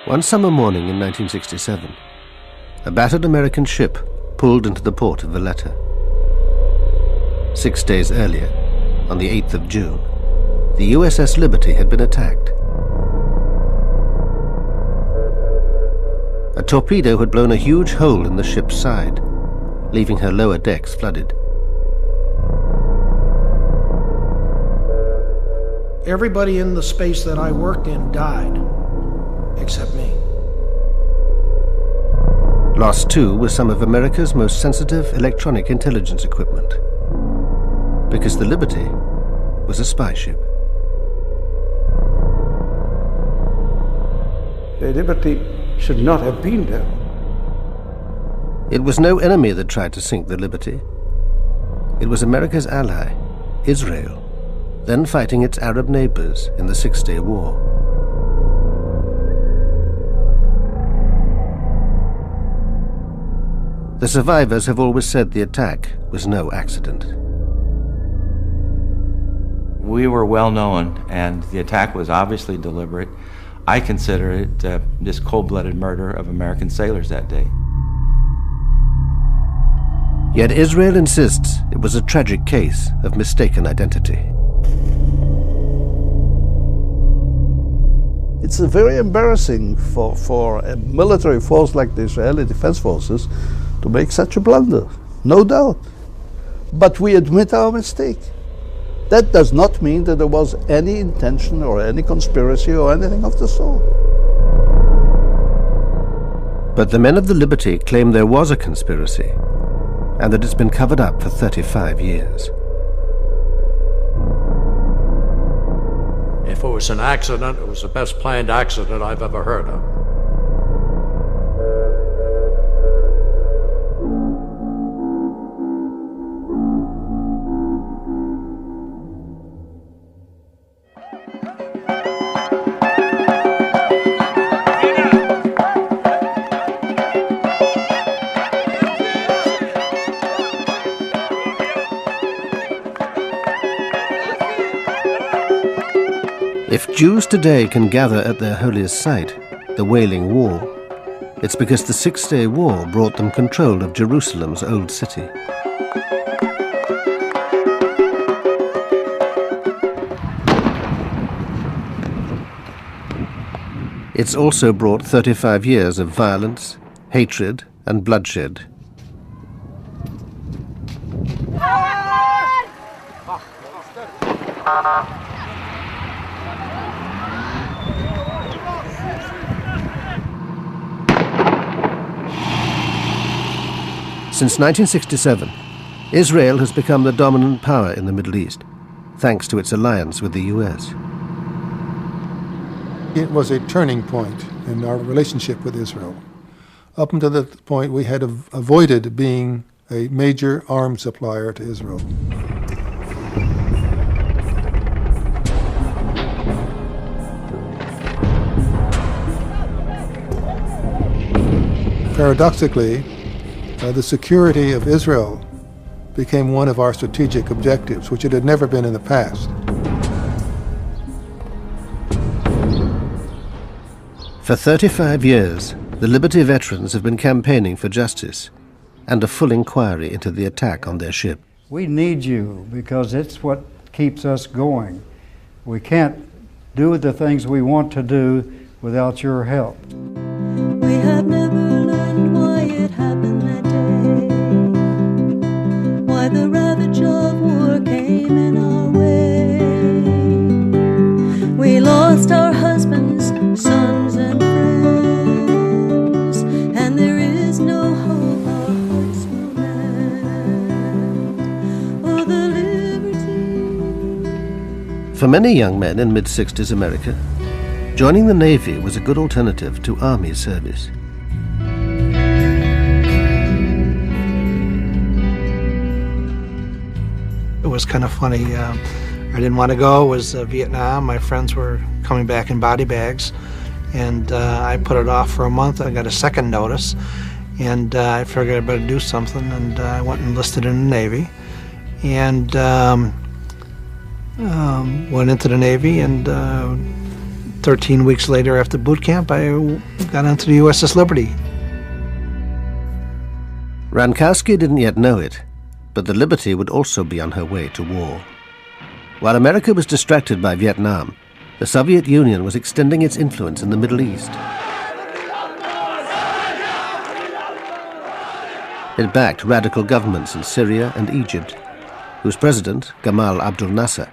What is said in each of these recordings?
One summer morning in 1967, a battered American ship pulled into the port of Valletta. 6 days earlier, on the 8th of June, the USS Liberty had been attacked. A torpedo had blown a huge hole in the ship's side, leaving her lower decks flooded. Everybody in the space that I worked in died, except me. Lost too was some of America's most sensitive electronic intelligence equipment, because the Liberty was a spy ship. The Liberty should not have been there. It was no enemy that tried to sink the Liberty. It was America's ally, Israel, then fighting its Arab neighbors in the Six-Day War. The survivors have always said the attack was no accident. We were well known, and the attack was obviously deliberate. I consider it this cold-blooded murder of American sailors that day. Yet Israel insists it was a tragic case of mistaken identity. It's very embarrassing for a military force like the Israeli Defense Forces to make such a blunder, no doubt. But we admit our mistake. That does not mean that there was any intention or any conspiracy or anything of the sort. But the men of the Liberty claim there was a conspiracy, and that it's been covered up for 35 years. If it was an accident, it was the best planned accident I've ever heard of. If Jews today can gather at their holiest site, the Wailing Wall, it's because the Six-Day War brought them control of Jerusalem's old city. It's also brought 35 years of violence, hatred, and bloodshed. Since 1967, Israel has become the dominant power in the Middle East, thanks to its alliance with the US. It was a turning point in our relationship with Israel. Up until that point, we had avoided being a major arms supplier to Israel. Paradoxically, the security of Israel became one of our strategic objectives, which it had never been in the past. For 35 years, the Liberty veterans have been campaigning for justice and a full inquiry into the attack on their ship. We need you because it's what keeps us going. We can't do the things we want to do without your help. We have never learned why it happened that day, why the ravage of war came in our way. We lost our husbands, sons, and friends, and there is no hope our hearts will mend. Oh, the liberty. For many young men in mid-60s America, joining the Navy was a good alternative to Army service. It was kind of funny. I didn't want to go. It was Vietnam. My friends were coming back in body bags, and I put it off for a month. I got a second notice, and I figured I better do something, and I went and enlisted in the Navy, and went into the Navy and 13 weeks later after boot camp, I got onto the USS Liberty. Rankowski didn't yet know it, but the Liberty would also be on her way to war. While America was distracted by Vietnam, the Soviet Union was extending its influence in the Middle East. It backed radical governments in Syria and Egypt, whose president, Gamal Abdel Nasser,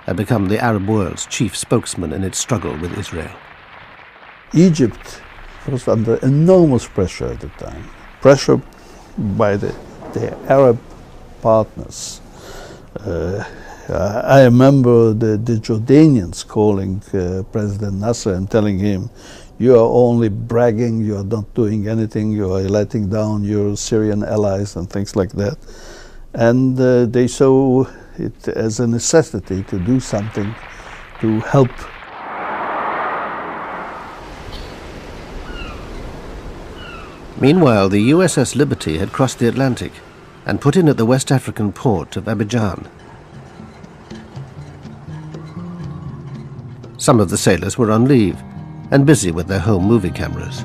had become the Arab world's chief spokesman in its struggle with Israel. Egypt was under enormous pressure at the time. Pressure by their Arab partners. I remember the Jordanians calling President Nasser and telling him, "You are only bragging, you are not doing anything, you are letting down your Syrian allies," and things like that. And they saw it as a necessity to do something to help. Meanwhile, the USS Liberty had crossed the Atlantic and put in at the West African port of Abidjan. Some of the sailors were on leave and busy with their home movie cameras.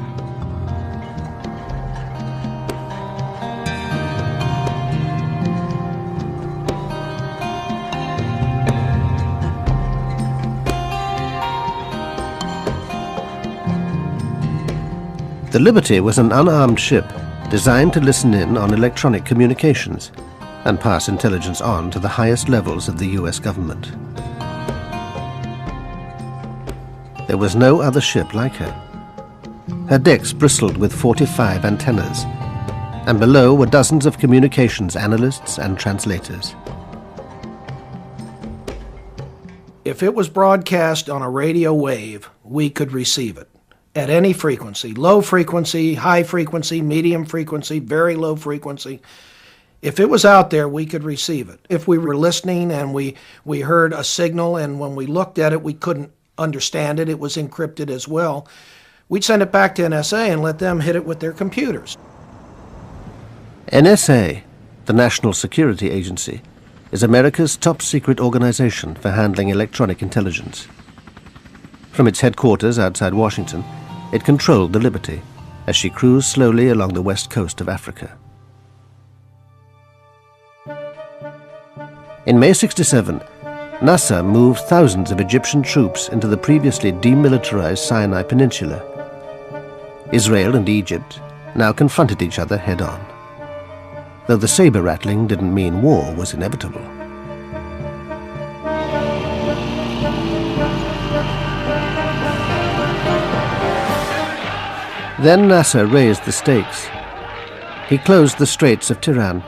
The Liberty was an unarmed ship designed to listen in on electronic communications and pass intelligence on to the highest levels of the US government. There was no other ship like her. Her decks bristled with 45 antennas, and below were dozens of communications analysts and translators. If it was broadcast on a radio wave, we could receive it at any frequency, low frequency, high frequency, medium frequency, very low frequency. If it was out there, we could receive it. If we were listening and we heard a signal, and when we looked at it, we couldn't understand it, it was encrypted as well, we'd send it back to NSA and let them hit it with their computers. NSA, the National Security Agency, is America's top secret organization for handling electronic intelligence. From its headquarters outside Washington, it controlled the Liberty as she cruised slowly along the west coast of Africa. In May '67, Nasser moved thousands of Egyptian troops into the previously demilitarized Sinai Peninsula. Israel and Egypt now confronted each other head-on, though the saber rattling didn't mean war was inevitable. Then Nasser raised the stakes. He closed the Straits of Tiran,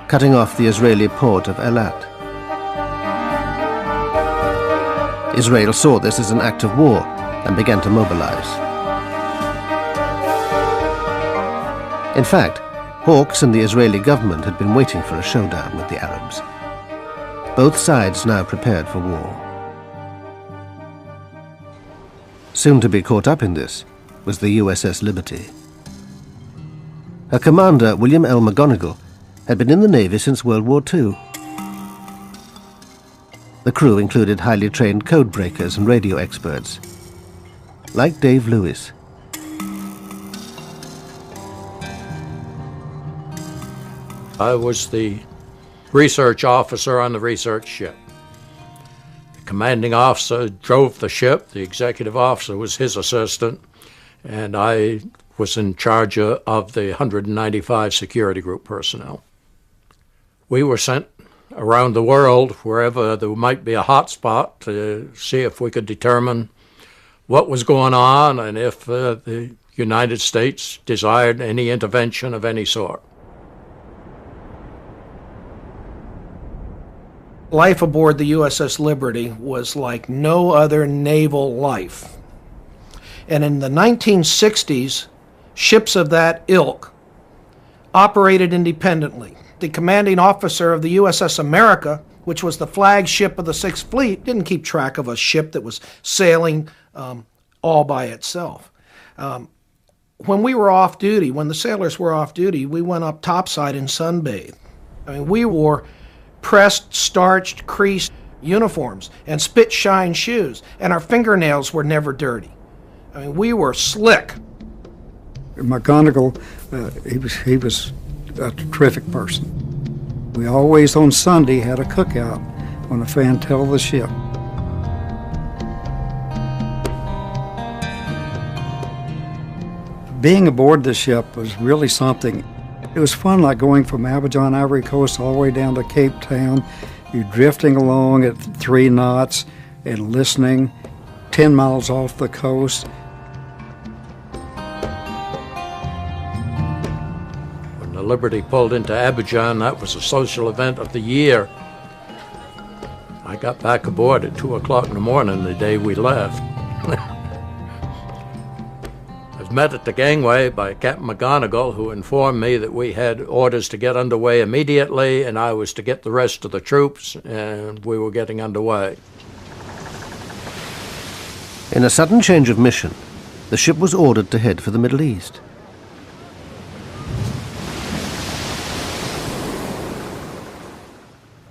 cutting off the Israeli port of Eilat. Israel saw this as an act of war and began to mobilize. In fact, Hawks and the Israeli government had been waiting for a showdown with the Arabs. Both sides now prepared for war. Soon to be caught up in this was the USS Liberty. Her commander, William L. McGonigal, had been in the Navy since World War II. The crew included highly trained code breakers and radio experts, like Dave Lewis. I was the research officer on the research ship. The commanding officer drove the ship, the executive officer was his assistant, and I was in charge of the 195 security group personnel. We were sent around the world, wherever there might be a hot spot, to see if we could determine what was going on and if the United States desired any intervention of any sort. Life aboard the USS Liberty was like no other naval life. And in the 1960s, ships of that ilk operated independently. The commanding officer of the USS America, which was the flagship of the Sixth Fleet, didn't keep track of a ship that was sailing all by itself. When we were off duty, when the sailors were off duty, we went up topside and sunbathed. I mean, we wore pressed, starched, creased uniforms and spit-shine shoes, and our fingernails were never dirty. I mean, we were slick. McGonigal, he was a terrific person. We always on Sunday had a cookout on the fantail of the ship. Being aboard the ship was really something. It was fun, like going from Abidjan, Ivory Coast, all the way down to Cape Town. You're drifting along at 3 knots and listening 10 miles off the coast. When the Liberty pulled into Abidjan, that was a social event of the year. I got back aboard at 2 o'clock in the morning the day we left. I was met at the gangway by Captain McGonigal, who informed me that we had orders to get underway immediately, and I was to get the rest of the troops, and we were getting underway. In a sudden change of mission, the ship was ordered to head for the Middle East.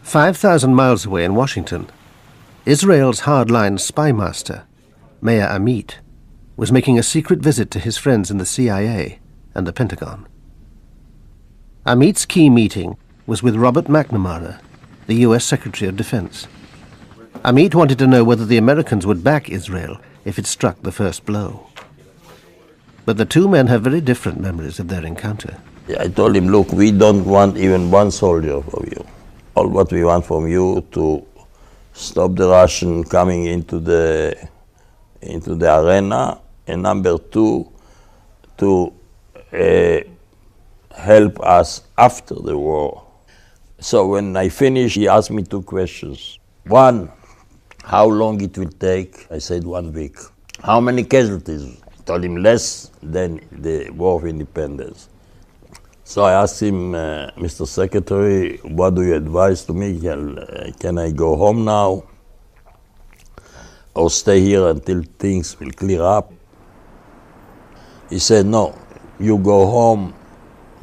"5,000 miles away in Washington, Israel's hardline spy master, Meir Amit, was making a secret visit to his friends in the CIA and the Pentagon. Amit's key meeting was with Robert McNamara, the U.S. Secretary of Defense. Amit wanted to know whether the Americans would back Israel if it struck the first blow. But the two men have very different memories of their encounter. I told him, look, we don't want even one soldier from you. All what we want from you to stop the Russian coming into the arena, and number 2, to help us after the war. So when I finished, he asked me 2 questions. 1, how long it will take? I said 1 week. How many casualties? I told him less than the War of Independence. So I asked him, Mr. Secretary, what do you advise to me? Can I go home now? Or stay here until things will clear up? He said, no, you go home,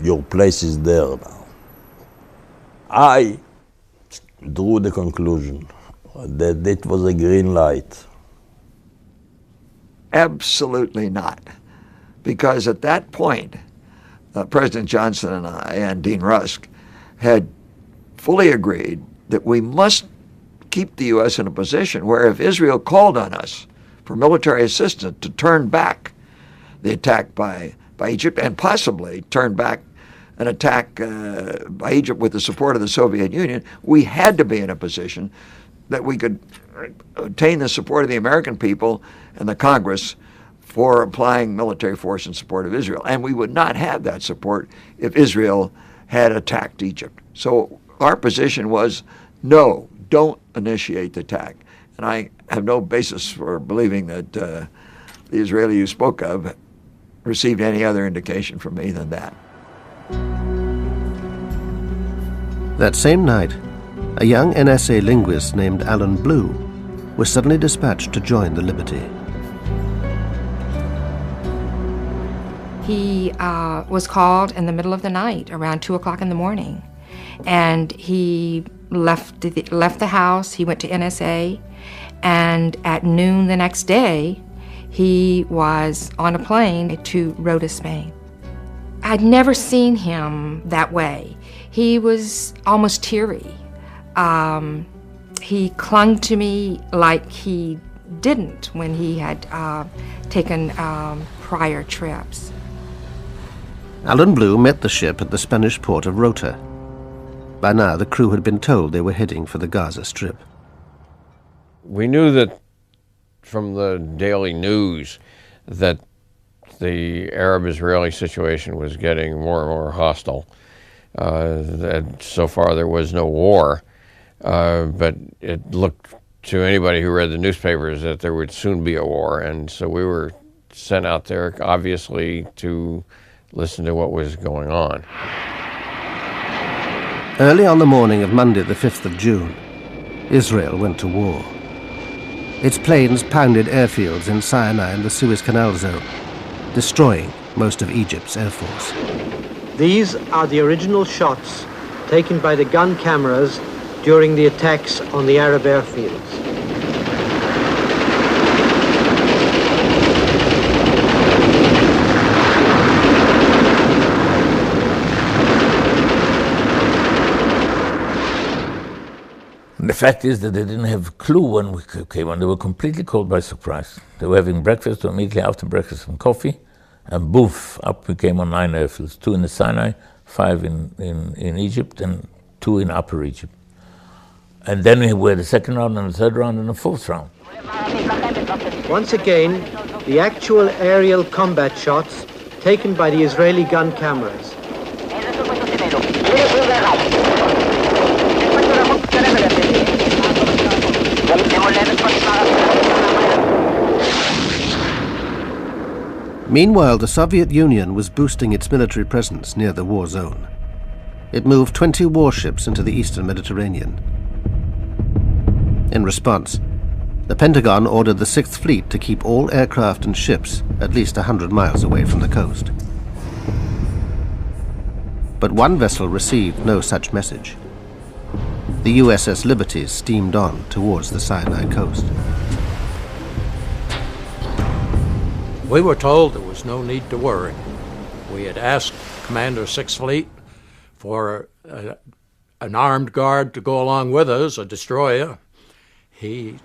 your place is there now. I drew the conclusion that it was a green light. Absolutely not. Because at that point, President Johnson and I and Dean Rusk had fully agreed that we must keep the U.S. in a position where if Israel called on us for military assistance to turn back the attack by Egypt and possibly turn back an attack by Egypt with the support of the Soviet Union, we had to be in a position that we could obtain the support of the American people and the Congress for applying military force in support of Israel. And we would not have that support if Israel had attacked Egypt. So our position was, no, don't initiate the attack. And I have no basis for believing that the Israeli you spoke of received any other indication from me than that. That same night, a young NSA linguist named Alan Blue was suddenly dispatched to join the Liberty. He was called in the middle of the night, around 2 o'clock in the morning, and he left the house. He went to NSA, and at noon the next day, he was on a plane to Rota, Spain. I'd never seen him that way. He was almost teary. He clung to me like he didn't when he had taken prior trips. Alan Blue met the ship at the Spanish port of Rota. By now, the crew had been told they were heading for the Gaza Strip. We knew that from the daily news that the Arab-Israeli situation was getting more and more hostile. That so far there was no war, but it looked to anybody who read the newspapers that there would soon be a war, and so we were sent out there, obviously, to listen to what was going on. Early on the morning of Monday, the 5th of June, Israel went to war. Its planes pounded airfields in Sinai and the Suez Canal zone, destroying most of Egypt's air force. These are the original shots taken by the gun cameras during the attacks on the Arab airfields. The fact is that they didn't have a clue when we came on. They were completely caught by surprise. They were having breakfast, or immediately after breakfast, some coffee, and boof, up we came on 9 airfields, 2 in the Sinai, 5 in Egypt, and 2 in Upper Egypt. And then we had the second round, and the third round, and the fourth round. Once again, the actual aerial combat shots taken by the Israeli gun cameras. Meanwhile, the Soviet Union was boosting its military presence near the war zone. It moved 20 warships into the eastern Mediterranean. In response, the Pentagon ordered the 6th Fleet to keep all aircraft and ships at least 100 miles away from the coast. But one vessel received no such message. The USS Liberty steamed on towards the Sinai coast. We were told there was no need to worry. We had asked Commander 6th Fleet for an armed guard to go along with us, a destroyer. He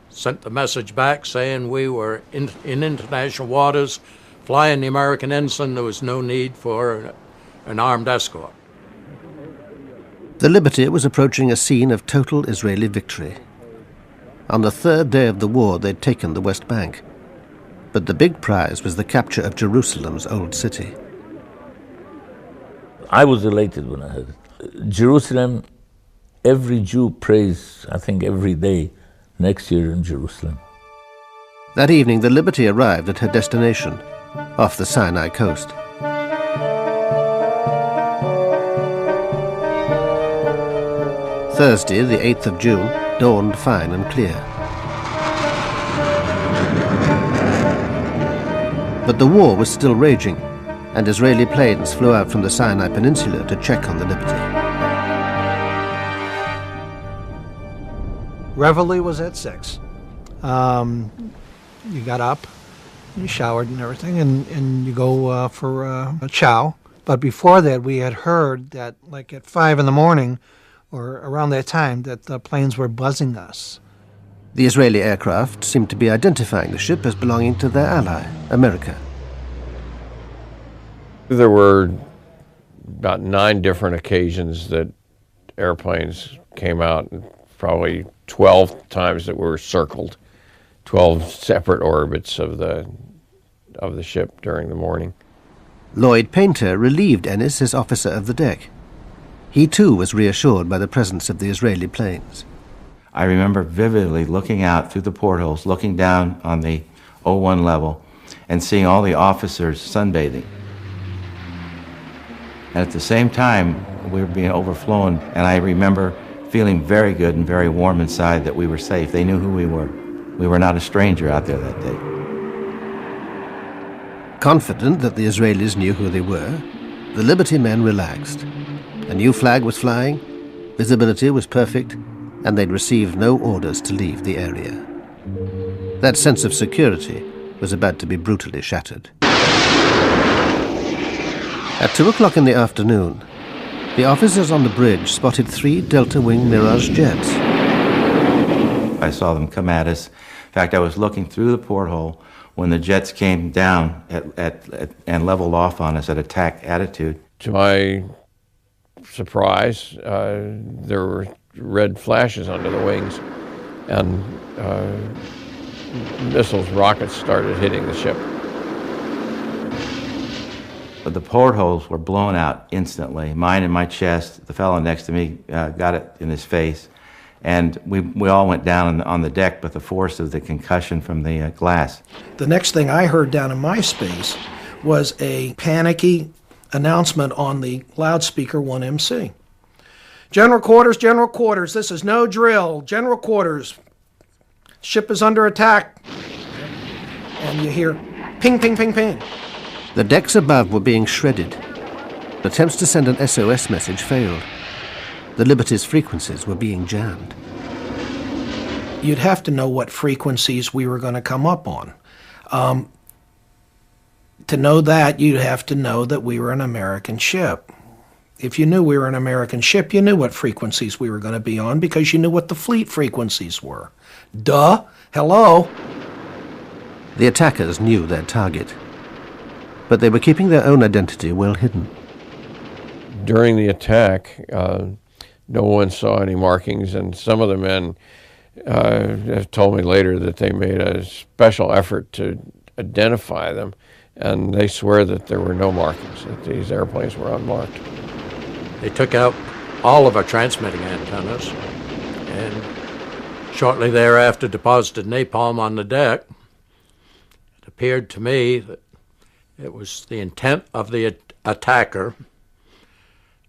sent the message back saying we were in international waters, flying the American ensign. There was no need for an armed escort. The Liberty was approaching a scene of total Israeli victory. On the 3rd day of the war, they'd taken the West Bank. But the big prize was the capture of Jerusalem's old city. I was elated when I heard it. Jerusalem, every Jew prays, I think, every day, next year in Jerusalem. That evening, the Liberty arrived at her destination, off the Sinai coast. Thursday, the 8th of June, dawned fine and clear. But the war was still raging, and Israeli planes flew out from the Sinai Peninsula to check on the Liberty. Reveille was at 6. You got up, you showered and everything, and you go for a chow. But before that, we had heard that, like at 5 in the morning, or around that time, that the planes were buzzing us. The Israeli aircraft seemed to be identifying the ship as belonging to their ally, America. There were about 9 different occasions that airplanes came out, and probably 12 times that were circled, 12 separate orbits of the ship during the morning. Lloyd Painter relieved Ennis as officer of the deck. He too was reassured by the presence of the Israeli planes. I remember vividly looking out through the portholes, looking down on the 01 level, and seeing all the officers sunbathing. And at the same time, we were being overflown, and I remember feeling very good and very warm inside that we were safe. They knew who we were. We were not a stranger out there that day. Confident that the Israelis knew who they were, the Liberty men relaxed. A new flag was flying, visibility was perfect, and they'd received no orders to leave the area. That sense of security was about to be brutally shattered. At 2 o'clock in the afternoon, the officers on the bridge spotted 3 Delta Wing Mirage jets. I saw them come at us. In fact, I was looking through the porthole when the jets came down and leveled off on us at attack attitude. To my surprise, there were red flashes under the wings, and missiles, rockets started hitting the ship. But the portholes were blown out instantly. Mine in my chest, the fellow next to me got it in his face, and we all went down on the deck with the force of the concussion from the glass. The next thing I heard down in my space was a panicky announcement on the loudspeaker 1MC. General quarters, this is no drill. General quarters, ship is under attack. And you hear ping, ping, ping, ping. The decks above were being shredded. Attempts to send an SOS message failed. The Liberty's frequencies were being jammed. You'd have to know what frequencies we were going to come up on. To know that, you'd have to know that we were an American ship. If you knew we were an American ship, you knew what frequencies we were going to be on because you knew what the fleet frequencies were. Duh. Hello. The attackers knew their target, but they were keeping their own identity well hidden. During the attack, no one saw any markings, and some of the men have told me later that they made a special effort to identify them, and they swear that there were no markings, that these airplanes were unmarked. They took out all of our transmitting antennas and shortly thereafter deposited napalm on the deck. It appeared to me that it was the intent of the attacker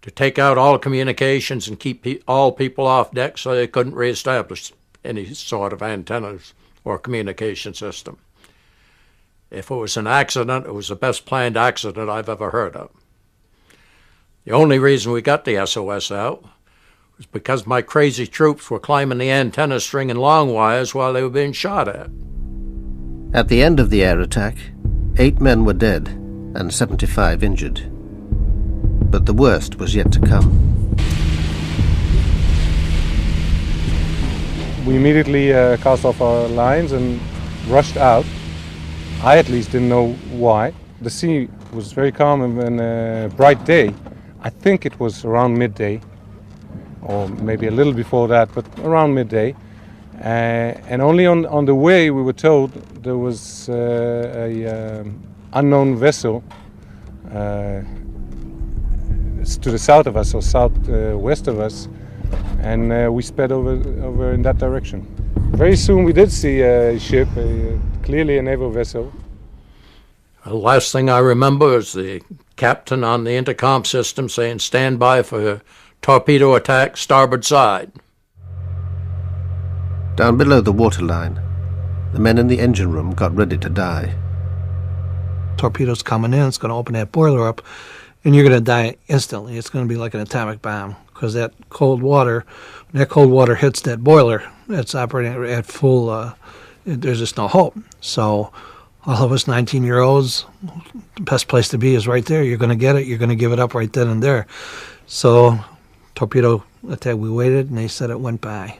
to take out all communications and keep all people off deck so they couldn't reestablish any sort of antennas or communication system. If it was an accident, it was the best planned accident I've ever heard of. The only reason we got the SOS out was because my crazy troops were climbing the antenna string and long wires while they were being shot at. At the end of the air attack, 8 men were dead and 75 injured. But the worst was yet to come. We immediately cast off our lines and rushed out. I at least didn't know why. The sea was very calm and a bright day. I think it was around midday, or maybe a little before that, but around midday. And only on the way we were told there was an unknown vessel to the south of us, or southwest of us, and we sped over in that direction. Very soon we did see a ship, clearly a naval vessel. The last thing I remember is the captain on the intercom system saying, "Stand by for torpedo attack, starboard side." Down below the waterline, the men in the engine room got ready to die. Torpedo's coming in, it's going to open that boiler up, and you're going to die instantly. It's going to be like an atomic bomb, because that cold water, when that cold water hits that boiler, it's operating at full, there's just no hope. So all of us 19-year-olds, the best place to be is right there. You're going to get it. You're going to give it up right then and there. So torpedo attack, we waited, and they said it went by.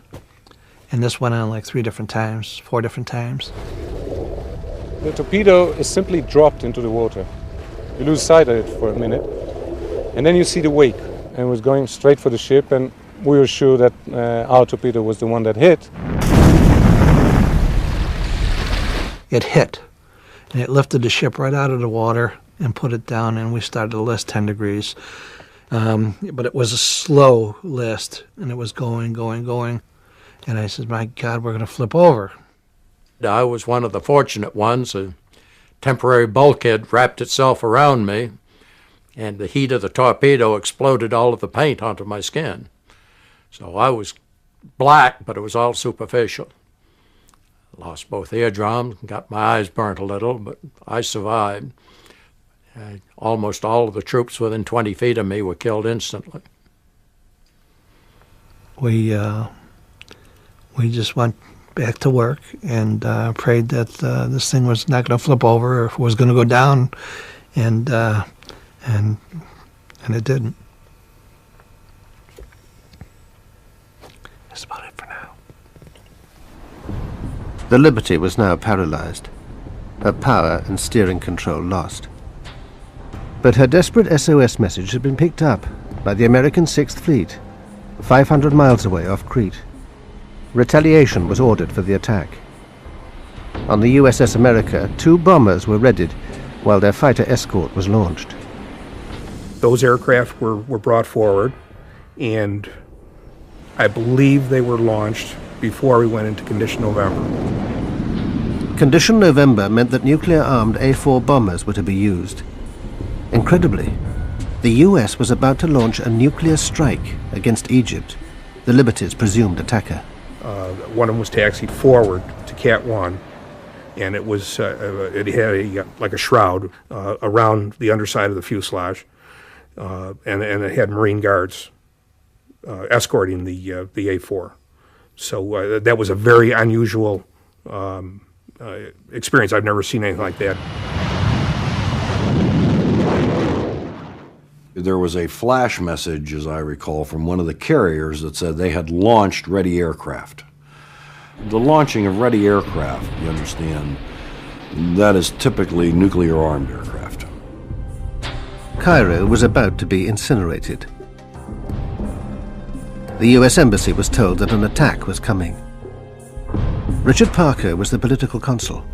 And this went on like 4 different times. The torpedo is simply dropped into the water. You lose sight of it for a minute, and then you see the wake, and it was going straight for the ship, and we were sure that our torpedo was the one that hit. It hit, and it lifted the ship right out of the water and put it down, and we started to list 10 degrees. But it was a slow list, and it was going. And I said, my God, we're going to flip over. I was one of the fortunate ones. A temporary bulkhead wrapped itself around me, and the heat of the torpedo exploded all of the paint onto my skin. So I was black, but it was all superficial. Lost both eardrums, got my eyes burnt a little, but I survived. Almost all of the troops within 20 feet of me were killed instantly. We just went back to work and prayed that this thing was not going to flip over or if it was going to go down, and it didn't. That's about it for now. The Liberty was now paralyzed, her power and steering control lost. But her desperate SOS message had been picked up by the American 6th Fleet, 500 miles away off Crete. Retaliation was ordered for the attack. On the USS America, 2 bombers were readied while their fighter escort was launched. Those aircraft were brought forward, and I believe they were launched before we went into Condition November. Condition November meant that nuclear-armed A-4 bombers were to be used. Incredibly, the US was about to launch a nuclear strike against Egypt, the Liberty's presumed attacker. One of them was taxied forward to Cat 1, and it was it had like a shroud around the underside of the fuselage, and it had Marine guards escorting the A4. So that was a very unusual experience. I've never seen anything like that. There was a flash message, as I recall, from one of the carriers that said they had launched ready aircraft. The launching of ready aircraft, you understand, that is typically nuclear-armed aircraft. Cairo was about to be incinerated. The US Embassy was told that an attack was coming. Richard Parker was the political consul.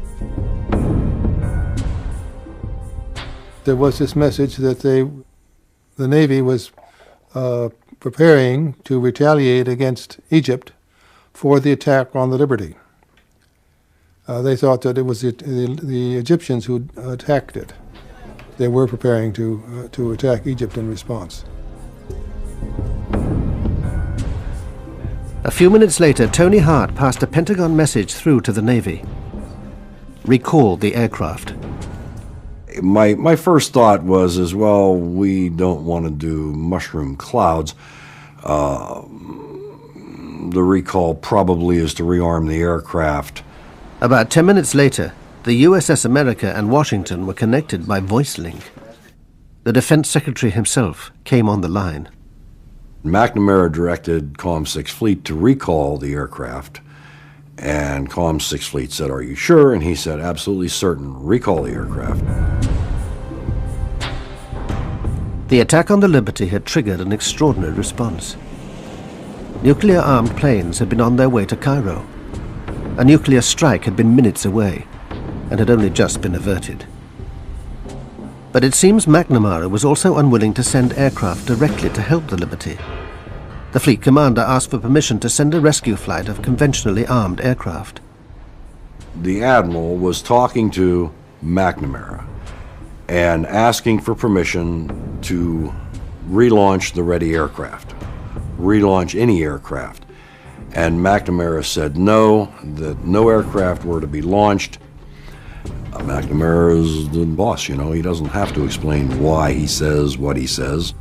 There was this message that the Navy was preparing to retaliate against Egypt for the attack on the Liberty. They thought that it was the Egyptians who attacked it. They were preparing to attack Egypt in response. A few minutes later, Tony Hart passed a Pentagon message through to the Navy. Recall the aircraft. My first thought was, as well, we don't want to do mushroom clouds. The recall probably is to rearm the aircraft. About 10 minutes later, the USS America and Washington were connected by voice link. The Defense Secretary himself came on the line. McNamara directed Comm 6 Fleet to recall the aircraft, and Comm 6 Fleet said, "Are you sure?" And he said, "Absolutely certain. Recall the aircraft." The attack on the Liberty had triggered an extraordinary response. Nuclear-armed planes had been on their way to Cairo. A nuclear strike had been minutes away and had only just been averted. But it seems McNamara was also unwilling to send aircraft directly to help the Liberty. The fleet commander asked for permission to send a rescue flight of conventionally armed aircraft. The admiral was talking to McNamara and asking for permission to relaunch the ready aircraft, relaunch any aircraft. And McNamara said no, that no aircraft were to be launched. McNamara is the boss, you know. He doesn't have to explain why he says what he says.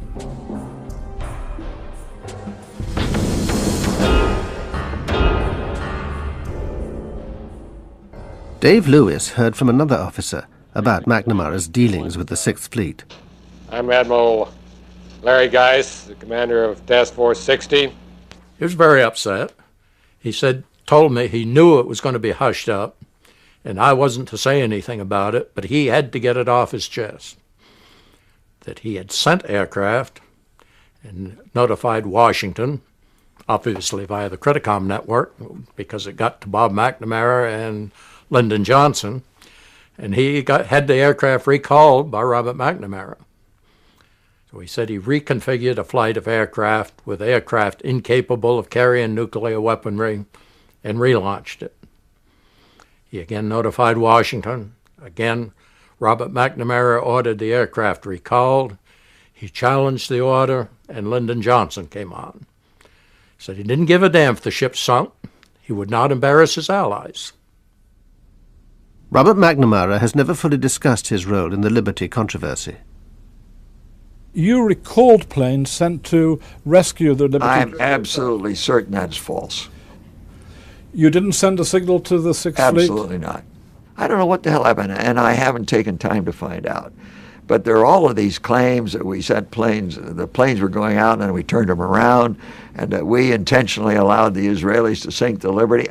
Dave Lewis heard from another officer about McNamara's dealings with the Sixth Fleet. I'm Admiral Larry Geis, the commander of Task Force 60. He was very upset. He told me he knew it was going to be hushed up, and I wasn't to say anything about it, but he had to get it off his chest. That he had sent aircraft and notified Washington, obviously via the Criticom network, because it got to Bob McNamara and Lyndon Johnson, and he had the aircraft recalled by Robert McNamara. So he said he reconfigured a flight of aircraft with aircraft incapable of carrying nuclear weaponry and relaunched it. He again notified Washington. Again, Robert McNamara ordered the aircraft recalled. He challenged the order, and Lyndon Johnson came on. He said he didn't give a damn if the ship sunk. He would not embarrass his allies. Robert McNamara has never fully discussed his role in the Liberty controversy. You recalled planes sent to rescue the Liberty. I'm absolutely certain that's false. You didn't send a signal to the Sixth Fleet? Absolutely not. I don't know what the hell happened, and I haven't taken time to find out. But there are all of these claims that we sent planes, the planes were going out and we turned them around, and that we intentionally allowed the Israelis to sink the Liberty.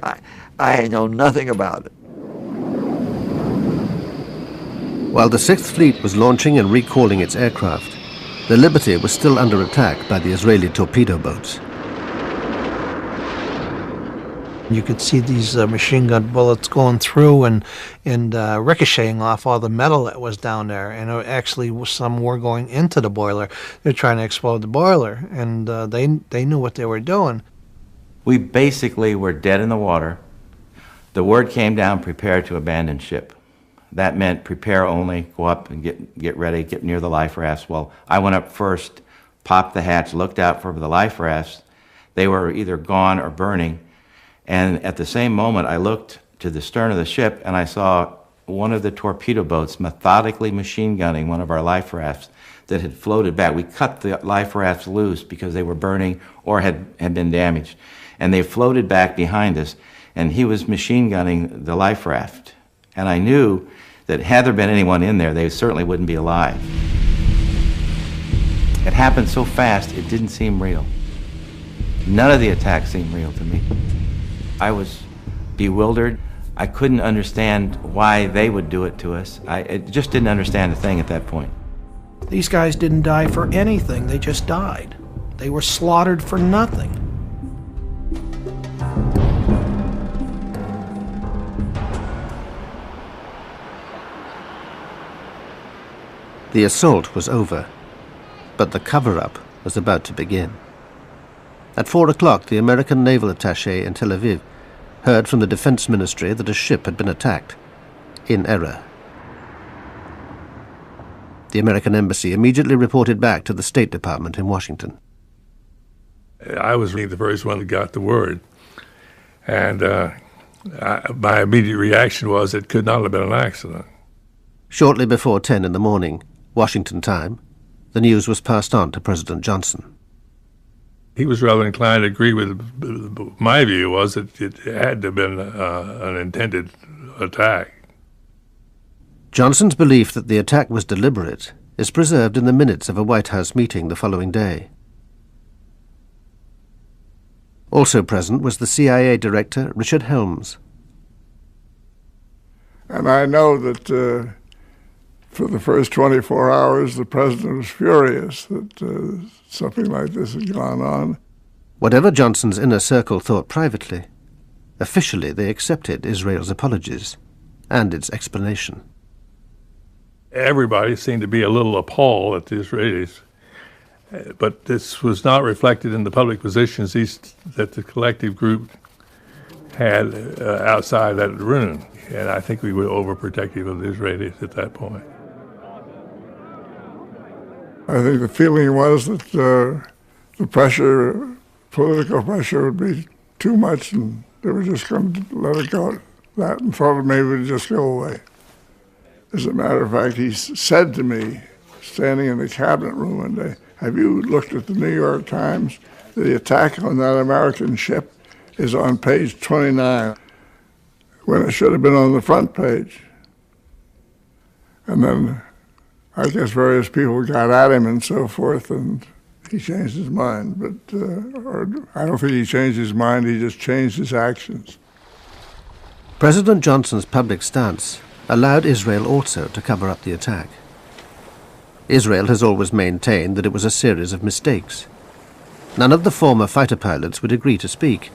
I know nothing about it. While the Sixth Fleet was launching and recalling its aircraft, the Liberty was still under attack by the Israeli torpedo boats. You could see these machine gun bullets going through and ricocheting off all the metal that was down there. And actually, some were going into the boiler. They're trying to explode the boiler, and they knew what they were doing. We basically were dead in the water. The word came down, prepare to abandon ship. That meant prepare only, go up and get ready, get near the life rafts. Well, I went up first, popped the hatch, looked out for the life rafts. They were either gone or burning. And at the same moment, I looked to the stern of the ship and I saw one of the torpedo boats methodically machine gunning one of our life rafts that had floated back. We cut the life rafts loose because they were burning or had been damaged. And they floated back behind us, and he was machine gunning the life raft. And I knew that had there been anyone in there, they certainly wouldn't be alive. It happened so fast, it didn't seem real. None of the attacks seemed real to me. I was bewildered. I couldn't understand why they would do it to us. I just didn't understand a thing at that point. These guys didn't die for anything, they just died. They were slaughtered for nothing. The assault was over, but the cover-up was about to begin. At 4 o'clock, the American naval attaché in Tel Aviv heard from the Defense Ministry that a ship had been attacked, in error. The American embassy immediately reported back to the State Department in Washington. I was the first one that got the word, and my immediate reaction was it could not have been an accident. Shortly before 10 in the morning, Washington time, the news was passed on to President Johnson. He was rather inclined to agree with my view was that it had to have been an intended attack. Johnson's belief that the attack was deliberate is preserved in the minutes of a White House meeting the following day. Also present was the CIA Director, Richard Helms. And I know that for the first 24 hours, the president was furious that something like this had gone on. Whatever Johnson's inner circle thought privately, officially they accepted Israel's apologies and its explanation. Everybody seemed to be a little appalled at the Israelis, but this was not reflected in the public positions that the collective group had outside that room. And I think we were overprotective of the Israelis at that point. I think the feeling was that the pressure, political pressure, would be too much, and they were just going to let it go. That and thought maybe it would just go away. As a matter of fact, he said to me, standing in the cabinet room one day, "Have you looked at the New York Times? The attack on that American ship is on page 29, when it should have been on the front page." And then I guess various people got at him and so forth, and he changed his mind. But I don't think he changed his mind, he just changed his actions. President Johnson's public stance allowed Israel also to cover up the attack. Israel has always maintained that it was a series of mistakes. None of the former fighter pilots would agree to speak,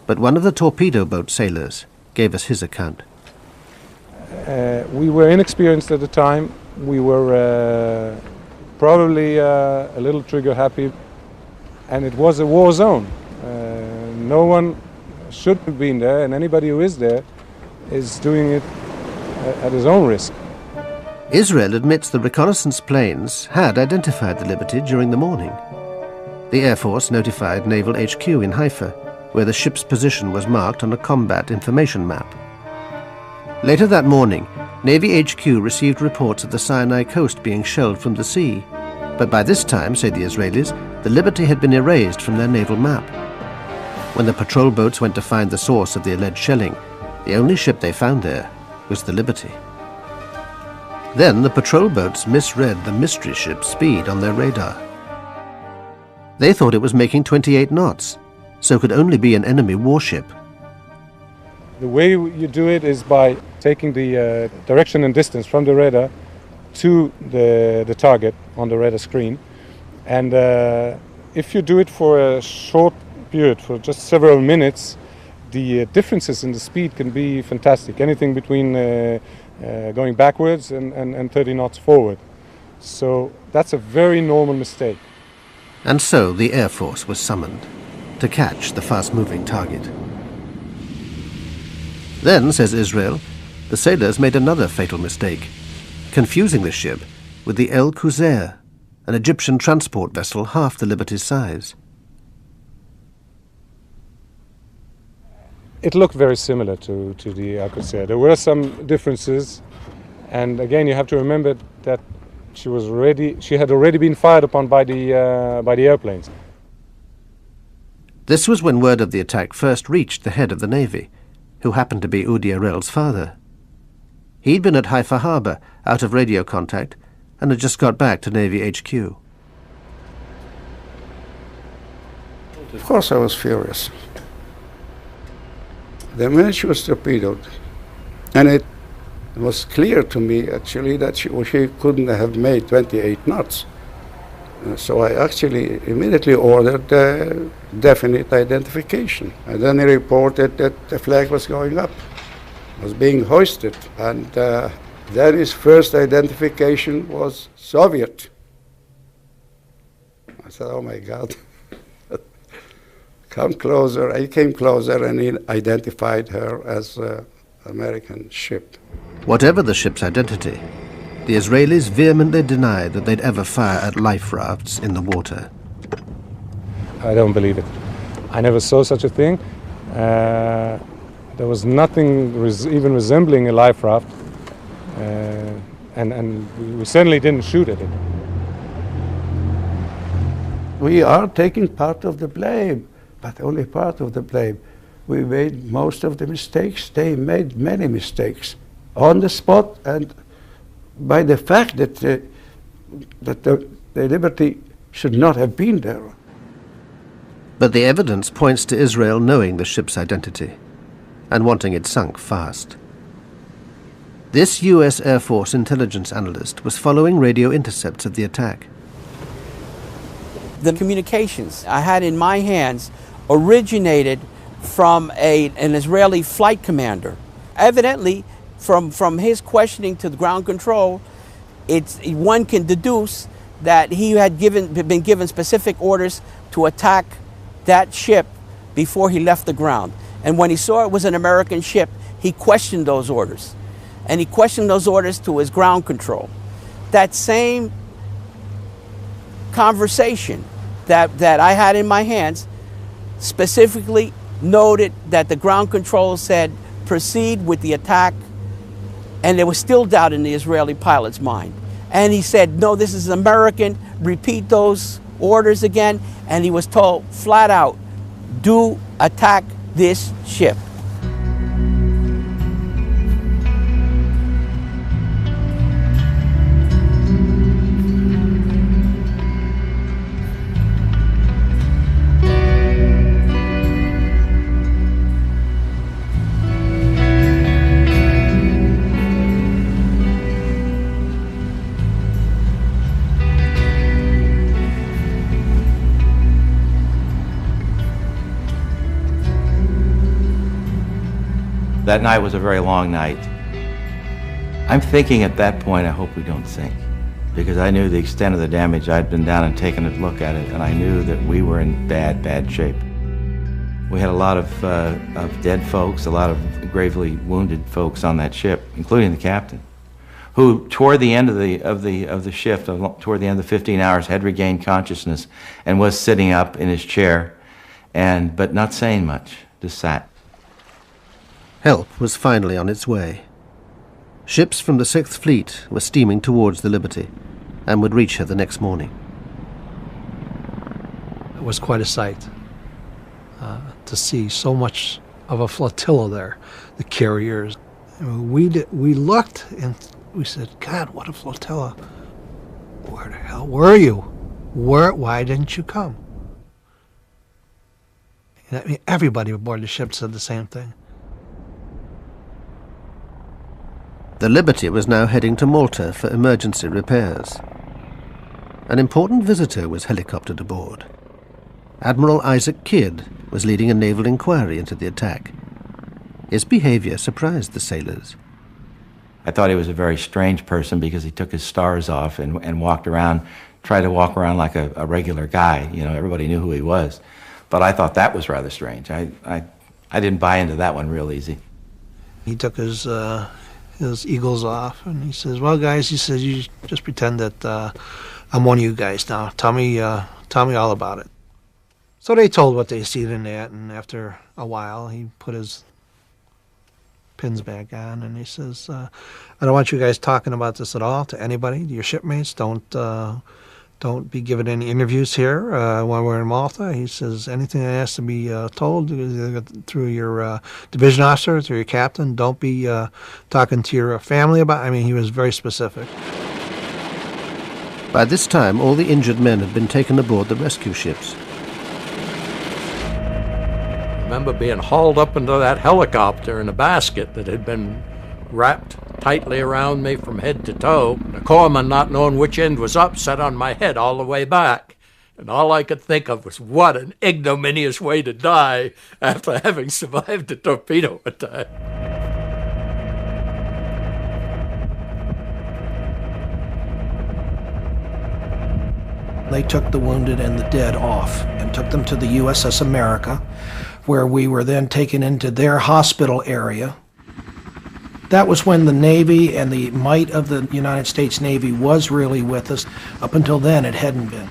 but one of the torpedo boat sailors gave us his account. We were inexperienced at the time. We were probably a little trigger happy, and it was a war zone. No one should have been there, and anybody who is there is doing it at his own risk. Israel admits the reconnaissance planes had identified the Liberty during the morning. The Air Force notified Naval HQ in Haifa, where the ship's position was marked on a combat information map. Later that morning, Navy HQ received reports of the Sinai coast being shelled from the sea. But by this time, say the Israelis, the Liberty had been erased from their naval map. When the patrol boats went to find the source of the alleged shelling, the only ship they found there was the Liberty. Then the patrol boats misread the mystery ship's speed on their radar. They thought it was making 28 knots, so could only be an enemy warship. The way you do it is by taking the direction and distance from the radar to the target on the radar screen. And if you do it for a short period, for just several minutes, the differences in the speed can be fantastic. Anything between going backwards and 30 knots forward. So that's a very normal mistake. And so the Air Force was summoned to catch the fast-moving target. Then, says Israel, the sailors made another fatal mistake, confusing the ship with the El Qusair, an Egyptian transport vessel half the Liberty's size. It looked very similar to the Alcocer. There were some differences, and again, you have to remember that she had already been fired upon by the airplanes. This was when word of the attack first reached the head of the Navy, who happened to be Udi Arell's father. He'd been at Haifa Harbor, out of radio contact, and had just got back to Navy HQ. Of course I was furious. The minute she was torpedoed, and it was clear to me actually that she couldn't have made 28 knots. So I actually immediately ordered definite identification. And then he reported that the flag was going up, was being hoisted. And then his first identification was Soviet. I said, oh my God. Come closer. He came closer and he identified her as an American ship. Whatever the ship's identity, the Israelis vehemently denied that they'd ever fire at life rafts in the water. I don't believe it. I never saw such a thing. There was nothing even resembling a life raft, and we certainly didn't shoot at it. We are taking part of the blame, but only part of the blame. We made most of the mistakes. They made many mistakes on the spot, and by the fact that the Liberty should not have been there. But the evidence points to Israel knowing the ship's identity and wanting it sunk fast. This US Air Force intelligence analyst was following radio intercepts of the attack. The communications I had in my hands originated from an Israeli flight commander. Evidently, from his questioning to the ground control, one can deduce that he had been given specific orders to attack that ship before he left the ground. And when he saw it was an American ship, he questioned those orders. And he questioned those orders to his ground control. That same conversation that I had in my hands specifically noted that the ground control said, proceed with the attack. And there was still doubt in the Israeli pilot's mind. And he said, no, this is American, repeat those orders again. And he was told flat out, do attack this ship. That night was a very long night. I'm thinking at that point, I hope we don't sink, because I knew the extent of the damage. I'd been down and taken a look at it, and I knew that we were in bad, bad shape. We had a lot of dead folks, a lot of gravely wounded folks on that ship, including the captain, who toward the end of the shift, toward the end of the 15 hours, had regained consciousness and was sitting up in his chair, but not saying much, just sat. Help was finally on its way. Ships from the 6th Fleet were steaming towards the Liberty and would reach her the next morning. It was quite a sight to see so much of a flotilla there, the carriers. We looked and we said, God, what a flotilla. Where the hell were you? Why didn't you come? I mean, everybody aboard the ship said the same thing. The Liberty was now heading to Malta for emergency repairs. An important visitor was helicoptered aboard. Admiral Isaac Kidd was leading a naval inquiry into the attack. His behavior surprised the sailors. I thought he was a very strange person because he took his stars off and walked around, tried to walk around like a regular guy. You know, everybody knew who he was. But I thought that was rather strange. I didn't buy into that one real easy. He took his eagles off, and he says, well, guys, he says, you just pretend that I'm one of you guys now. Tell me all about it. So they told what they seen in that, and after a while, he put his pins back on, and he says, I don't want you guys talking about this at all to anybody, your shipmates. Don't be giving any interviews here while we're in Malta. He says anything that has to be told through your division officer, through your captain. Don't be talking to your family about it. I mean, he was very specific. By this time, all the injured men had been taken aboard the rescue ships. I remember being hauled up into that helicopter in a basket that had been wrapped tightly around me from head to toe. The corpsman, not knowing which end was up, sat on my head all the way back. And all I could think of was what an ignominious way to die after having survived a torpedo attack. They took the wounded and the dead off and took them to the USS America, where we were then taken into their hospital area. That was when the Navy and the might of the United States Navy was really with us. Up until then, it hadn't been.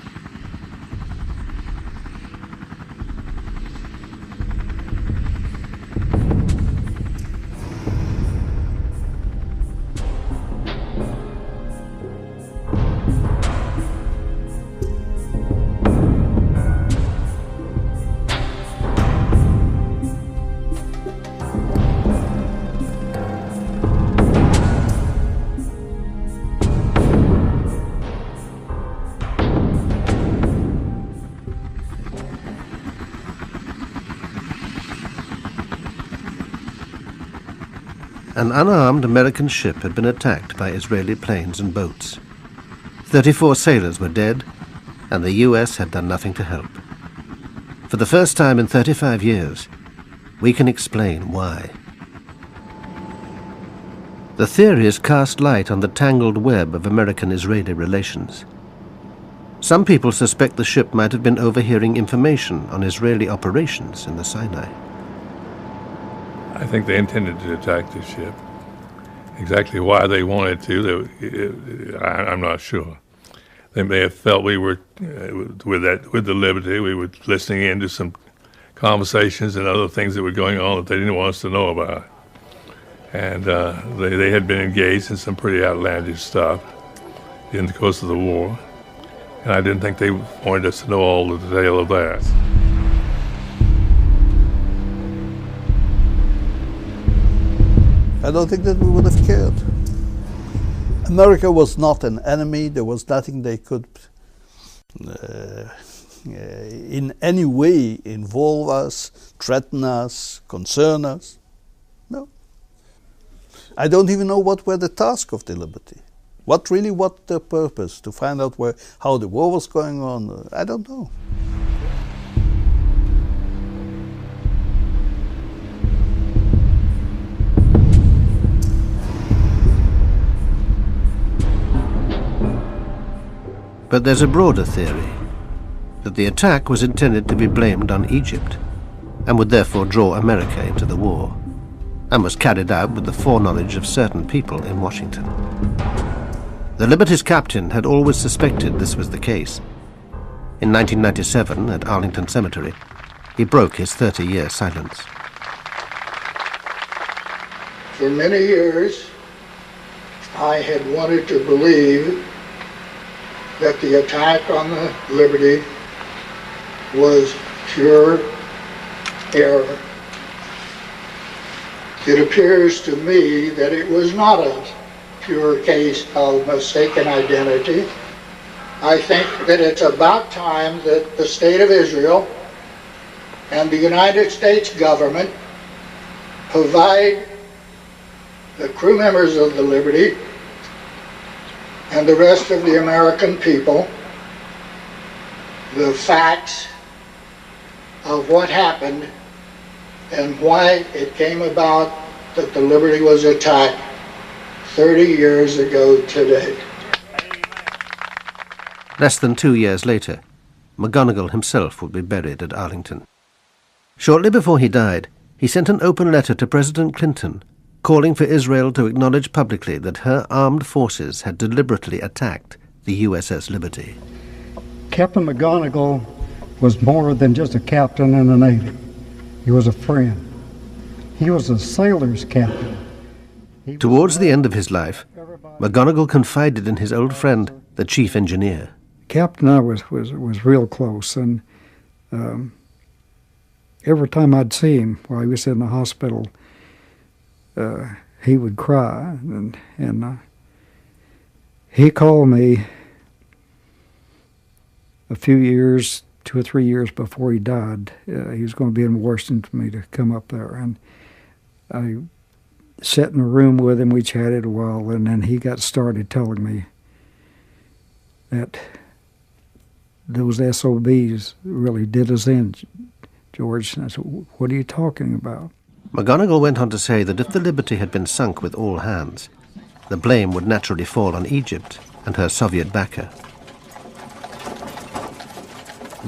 An unarmed American ship had been attacked by Israeli planes and boats. 34 sailors were dead, and the US had done nothing to help. For the first time in 35 years, we can explain why. The theories cast light on the tangled web of American-Israeli relations. Some people suspect the ship might have been overhearing information on Israeli operations in the Sinai. I think they intended to attack the ship. Exactly why they wanted to, I'm not sure. They may have felt we were, with the Liberty, we were listening in to some conversations and other things that were going on that they didn't want us to know about. And they had been engaged in some pretty outlandish stuff in the course of the war. And I didn't think they wanted us to know all the detail of that. I don't think that we would have cared. America was not an enemy. There was nothing they could in any way involve us, threaten us, concern us. No. I don't even know what were the task of the Liberty. What the purpose? To find out how the war was going on? I don't know. But there's a broader theory, that the attack was intended to be blamed on Egypt, and would therefore draw America into the war, and was carried out with the foreknowledge of certain people in Washington. The Liberty's captain had always suspected this was the case. In 1997, at Arlington Cemetery, he broke his 30-year silence. For many years, I had wanted to believe that the attack on the Liberty was pure error. It appears to me that it was not a pure case of mistaken identity. I think that it's about time that the State of Israel and the United States government provide the crew members of the Liberty and the rest of the American people the facts of what happened and why it came about that the Liberty was attacked 30 years ago today. Less than 2 years later, McGonigal himself would be buried at Arlington. Shortly before he died, he sent an open letter to President Clinton calling for Israel to acknowledge publicly that her armed forces had deliberately attacked the USS Liberty. Captain McGonigal was more than just a captain in the Navy. He was a friend. He was a sailor's captain. Towards the end of his life, McGonigal confided in his old friend, the chief engineer. Captain and I was real close, and every time I'd see him while he was in the hospital, he would cry, and he called me a few years, 2 or 3 years before he died. He was going to be in Washington for me to come up there, and I sat in a room with him. We chatted a while, and then he got started telling me that those SOBs really did us in, George. And I said, what are you talking about? McGonigal went on to say that if the Liberty had been sunk with all hands, the blame would naturally fall on Egypt and her Soviet backer.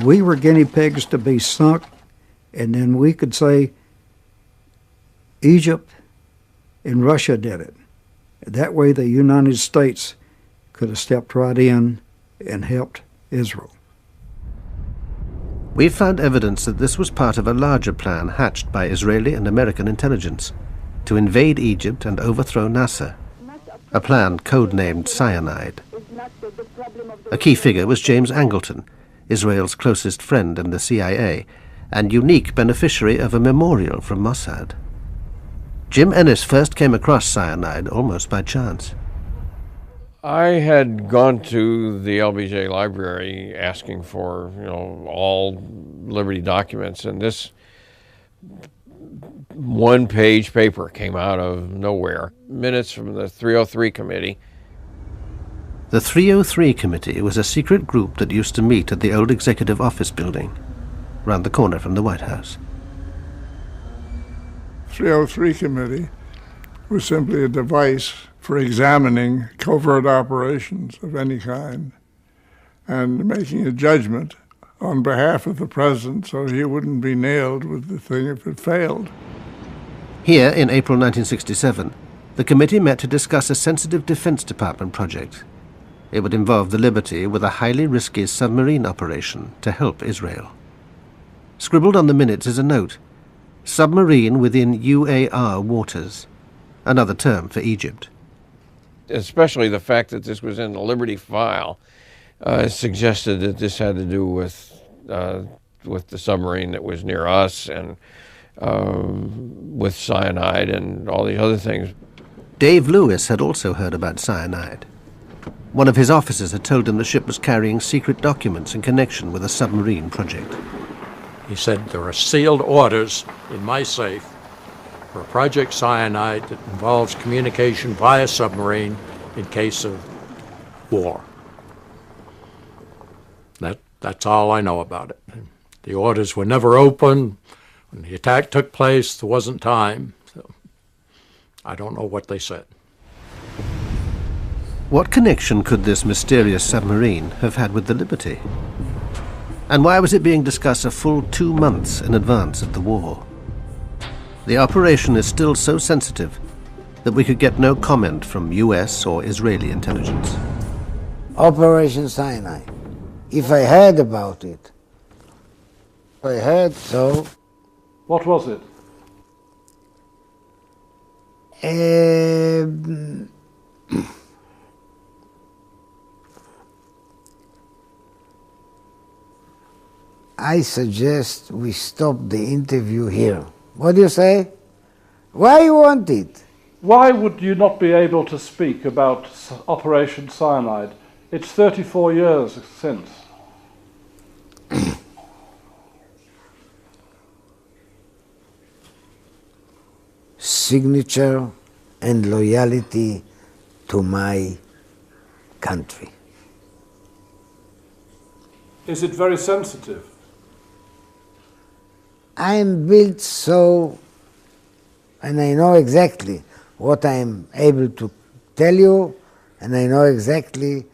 We were guinea pigs to be sunk, and then we could say Egypt and Russia did it. That way the United States could have stepped right in and helped Israel. We found evidence that this was part of a larger plan hatched by Israeli and American intelligence to invade Egypt and overthrow Nasser, a plan codenamed Cyanide. A key figure was James Angleton, Israel's closest friend in the CIA, and unique beneficiary of a memorial from Mossad. Jim Ennis first came across cyanide almost by chance. I had gone to the LBJ library asking for, all Liberty documents, and this one-page paper came out of nowhere. Minutes from the 303 committee. The 303 committee was a secret group that used to meet at the old executive office building, round the corner from the White House. 303 committee was simply a device for examining covert operations of any kind and making a judgment on behalf of the president so he wouldn't be nailed with the thing if it failed. Here, in April 1967, the committee met to discuss a sensitive Defense Department project. It would involve the Liberty with a highly risky submarine operation to help Israel. Scribbled on the minutes is a note: submarine within UAR waters, another term for Egypt. Especially the fact that this was in the Liberty file suggested that this had to do with the submarine that was near us and with cyanide and all these other things. Dave Lewis had also heard about cyanide. One of his officers had told him the ship was carrying secret documents in connection with a submarine project. He said, there are sealed orders in my safe for a Project Cyanide that involves communication via submarine in case of war. That's all I know about it. The orders were never opened. When the attack took place, there wasn't time. So I don't know what they said. What connection could this mysterious submarine have had with the Liberty? And why was it being discussed a full 2 months in advance of the war? The operation is still so sensitive that we could get no comment from US or Israeli intelligence. Operation Sinai. If I heard about it, I heard so. What was it? I suggest we stop the interview here. What do you say? Why you want it? Why would you not be able to speak about Operation Cyanide? It's 34 years since. Signature and loyalty to my country. Is it very sensitive? I'm built so, and I know exactly what I'm able to tell you, and I know exactly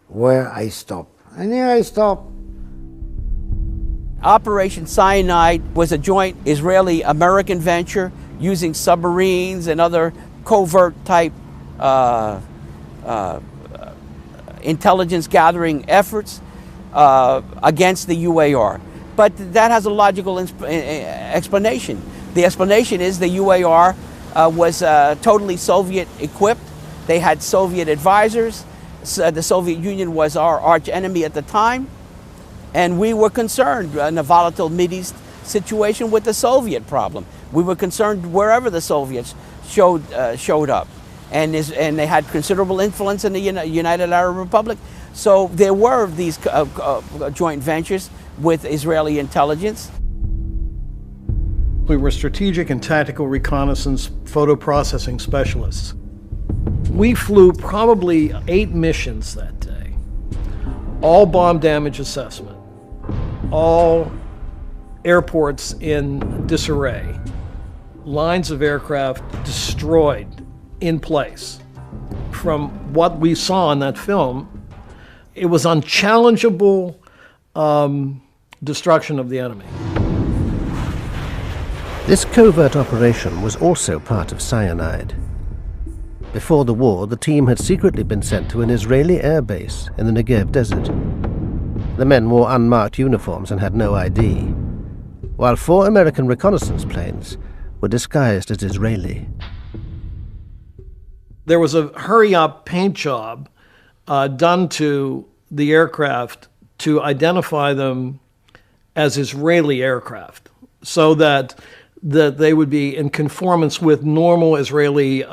where I stop. And here I stop. Operation Cyanide was a joint Israeli-American venture using submarines and other covert-type intelligence gathering efforts against the UAR. But that has a logical explanation. The explanation is the UAR was totally Soviet equipped. They had Soviet advisors. The Soviet Union was our arch enemy at the time. And we were concerned in a volatile Mideast situation with the Soviet problem. We were concerned wherever the Soviets showed up. And they had considerable influence in the United Arab Republic. So there were these joint ventures with Israeli intelligence. We were strategic and tactical reconnaissance photo processing specialists. We flew probably 8 missions that day. All bomb damage assessment, all airports in disarray, lines of aircraft destroyed in place. From what we saw in that film, it was unchallengeable destruction of the enemy. This covert operation was also part of Cyanide. Before the war, the team had secretly been sent to an Israeli air base in the Negev desert. The men wore unmarked uniforms and had no ID, while 4 American reconnaissance planes were disguised as Israeli. There was a hurry-up paint job done to the aircraft to identify them as Israeli aircraft, so that they would be in conformance with normal Israeli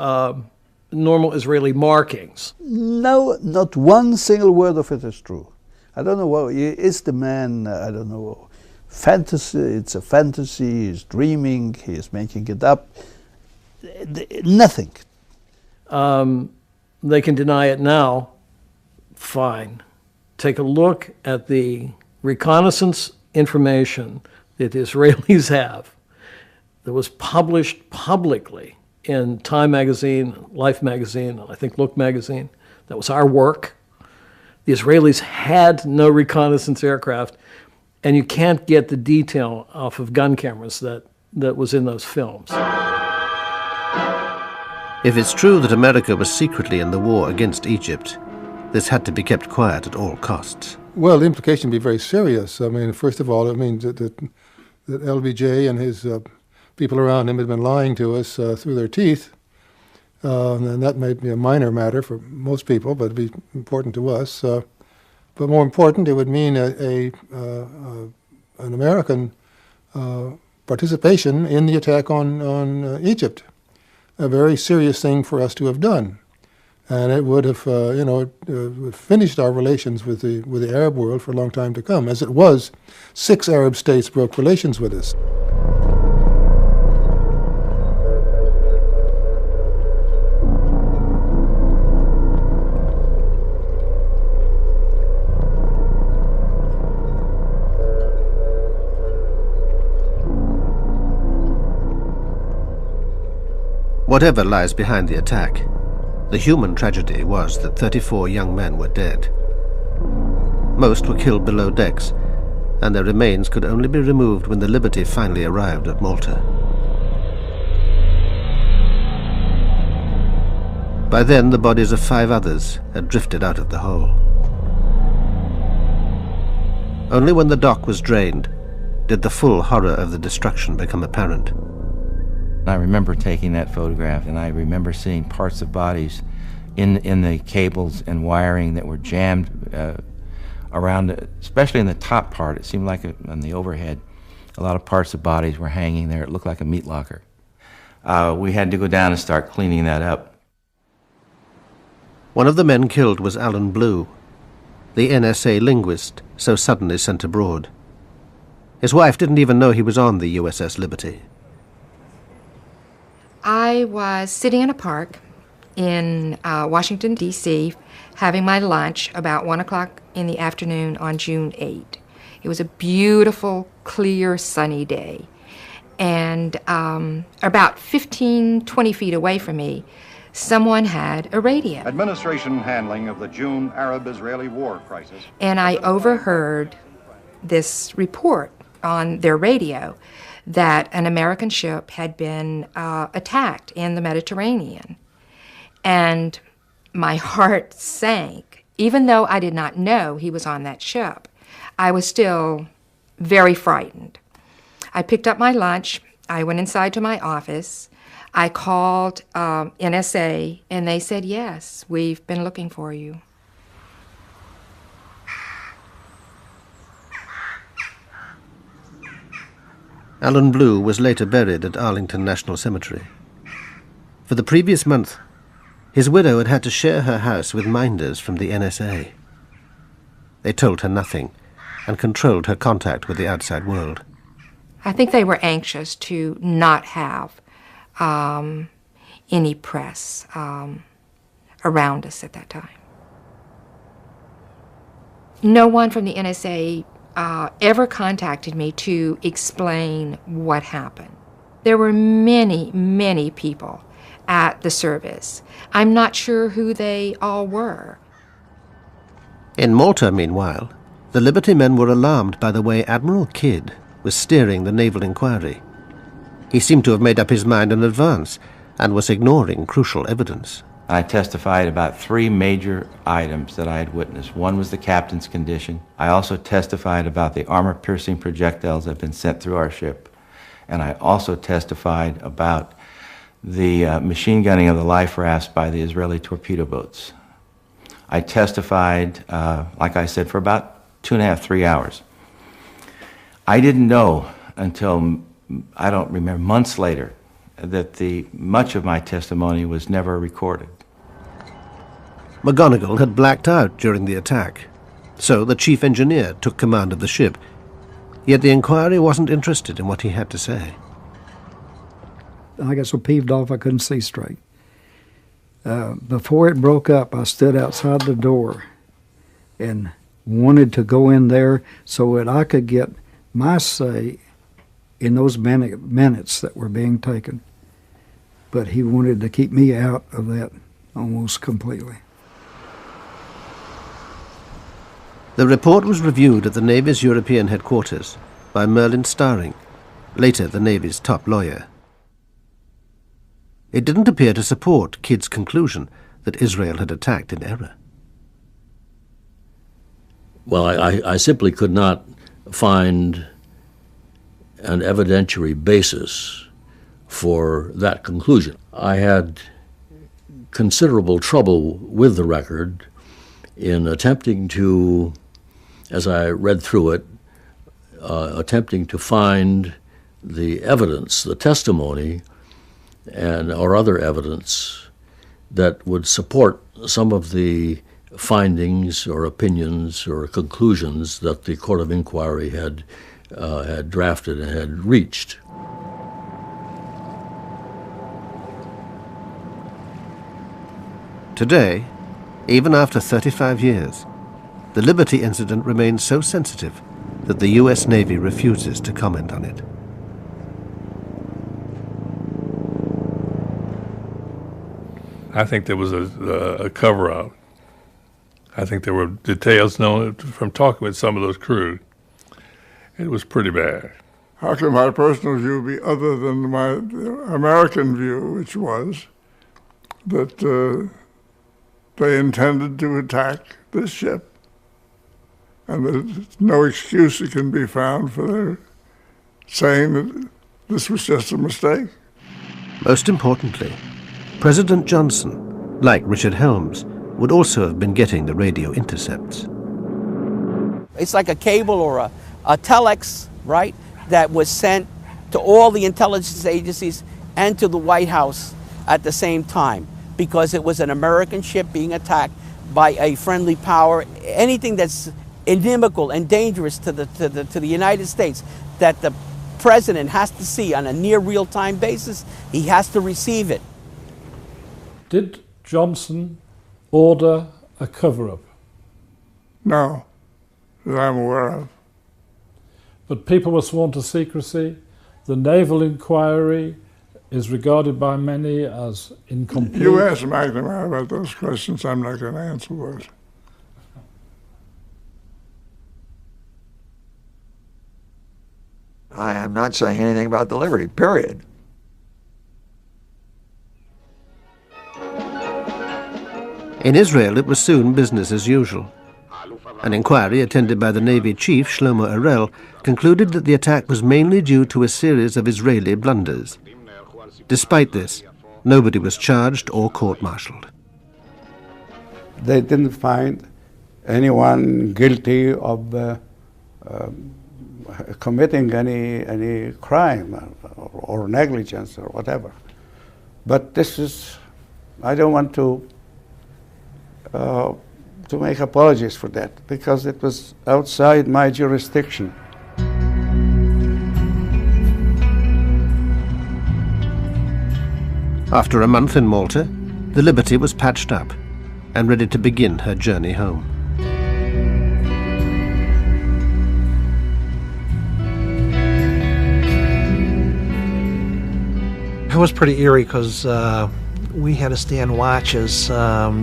markings. No, not one single word of it is true. I don't know what is the man. I don't know. Fantasy. It's a fantasy. He's dreaming. He's making it up. Nothing. They can deny it now. Fine. Take a look at the reconnaissance information that the Israelis have that was published publicly in Time magazine, Life magazine, and I think Look magazine. That was our work. The Israelis had no reconnaissance aircraft, and you can't get the detail off of gun cameras that was in those films. If it's true that America was secretly in the war against Egypt, this had to be kept quiet at all costs. Well, the implication would be very serious. I mean, first of all, it means that LBJ and his people around him had been lying to us through their teeth. And that might be a minor matter for most people, but it'd be important to us. But more important, it would mean an American participation in the attack on Egypt. A very serious thing for us to have done. And it would have, finished our relations with the Arab world for a long time to come. As it was, 6 Arab states broke relations with us. Whatever lies behind the attack, the human tragedy was that 34 young men were dead. Most were killed below decks, and their remains could only be removed when the Liberty finally arrived at Malta. By then, the bodies of 5 others had drifted out of the hole. Only when the dock was drained did the full horror of the destruction become apparent. I remember taking that photograph, and I remember seeing parts of bodies in the cables and wiring that were jammed around, especially in the top part. It seemed like on the overhead, a lot of parts of bodies were hanging there. It looked like a meat locker. We had to go down and start cleaning that up. One of the men killed was Alan Blue, the NSA linguist so suddenly sent abroad. His wife didn't even know he was on the USS Liberty. I was sitting in a park in Washington, D.C., having my lunch about 1 o'clock in the afternoon on June 8. It was a beautiful, clear, sunny day. And about 20 feet away from me, someone had a radio. Administration handling of the June Arab-Israeli war crisis. And I overheard this report on their radio that an American ship had been attacked in the Mediterranean. And my heart sank. Even though I did not know he was on that ship, I was still very frightened. I picked up my lunch, I went inside to my office, I called NSA, and they said, yes, we've been looking for you. Alan Blue was later buried at Arlington National Cemetery. For the previous month, his widow had had to share her house with minders from the NSA. They told her nothing and controlled her contact with the outside world. I think they were anxious to not have any press around us at that time. No one from the NSA ever contacted me to explain what happened. There were many, many people at the service. I'm not sure who they all were. In Malta, meanwhile, the Liberty men were alarmed by the way Admiral Kidd was steering the naval inquiry. He seemed to have made up his mind in advance and was ignoring crucial evidence. I testified about 3 major items that I had witnessed. One was the captain's condition. I also testified about the armor-piercing projectiles that had been sent through our ship. And I also testified about the machine gunning of the life rafts by the Israeli torpedo boats. I testified, like I said, for about 2.5, 3 hours. I didn't know until, I don't remember, months later, that much of my testimony was never recorded. McGonigal had blacked out during the attack, so the chief engineer took command of the ship. Yet the inquiry wasn't interested in what he had to say. I got so peeved off I couldn't see straight. Before it broke up, I stood outside the door and wanted to go in there so that I could get my say in those minutes that were being taken. But he wanted to keep me out of that almost completely. The report was reviewed at the Navy's European headquarters by Merlin Starring, later the Navy's top lawyer. It didn't appear to support Kidd's conclusion that Israel had attacked in error. Well, I simply could not find an evidentiary basis for that conclusion. I had considerable trouble with the record in attempting to, as I read through it, attempting to find the evidence, the testimony, or other evidence that would support some of the findings or opinions or conclusions that the Court of Inquiry had drafted and had reached. Today, even after 35 years, the Liberty incident remains so sensitive that the U.S. Navy refuses to comment on it. I think there was a cover-up. I think there were details known from talking with some of those crew. It was pretty bad. How can my personal view be other than my American view, which was that they intended to attack this ship, and there's no excuse that can be found for their saying that this was just a mistake? Most importantly, President Johnson, like Richard Helms, would also have been getting the radio intercepts. It's like a cable or a telex, right, that was sent to all the intelligence agencies and to the White House at the same time, because it was an American ship being attacked by a friendly power. Anything that's inimical and dangerous to the United States that the president has to see on a near real-time basis, he has to receive it. Did Johnson order a cover-up? No, that I'm aware of. But people were sworn to secrecy. The naval inquiry is regarded by many as incomplete. You ask McNamara about those questions, I'm not going to answer those. I am not saying anything about the Liberty, period. In Israel, it was soon business as usual. An inquiry attended by the Navy chief, Shlomo Arel, concluded that the attack was mainly due to a series of Israeli blunders. Despite this, nobody was charged or court-martialed. They didn't find anyone guilty of committing any crime or negligence or whatever. But this is, I don't want to make apologies for that, because it was outside my jurisdiction. After a month in Malta, the Liberty was patched up and ready to begin her journey home. It was pretty eerie because we had to stand watches